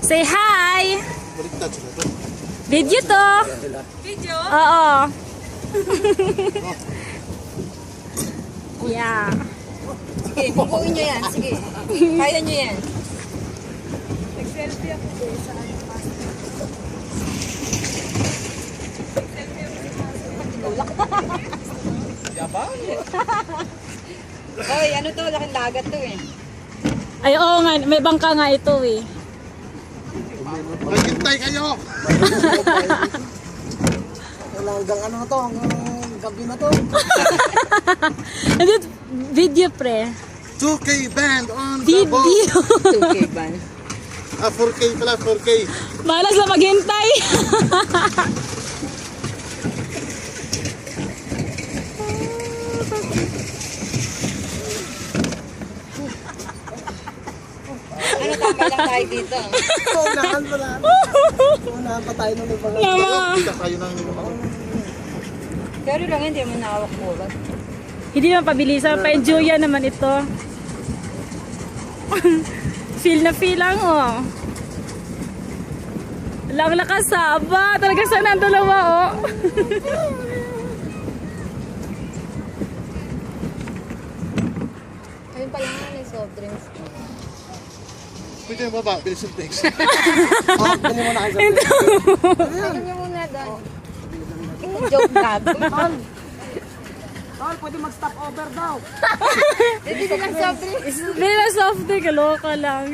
Say hi! Baliktad sila to. Video to! Video? Oo. Yeah. Sige, bukuin nyo yan. Sige. Kaya nyo yan. Nag-selfie ako sa ano. Hoy, ano to? Laking dagat to eh. Ay, oo nga. May bangka nga ito eh. Maghintay kayo! Hanggang ano na to, hanggang gabi na to. Ano, video pre. 2K band on the boat! Video. 2K ban. 4K pala, 4K. Malas na maghintay. Ano, tambay lang tayo dito. Unahan mo lang. Unahan pa tayo nung ibang. Mama. Kita kayo ng Pero lang, hindi mo nawak bukas. Hindi naman pabilisan. Pa-enjoy naman ito. Feel na feel lang oh. Lang nakasaba. Talaga sana ang dalawa oh. Ayun pala nga, may soft drinks. Pwede yung baba, bilis yung text. Oh, bili mo na kayo sa Ayun nyo muna doon. Joke lang. Tol, pwede mag-stop over daw. Hindi silang soft drinks. May soft drink. Kaloka lang.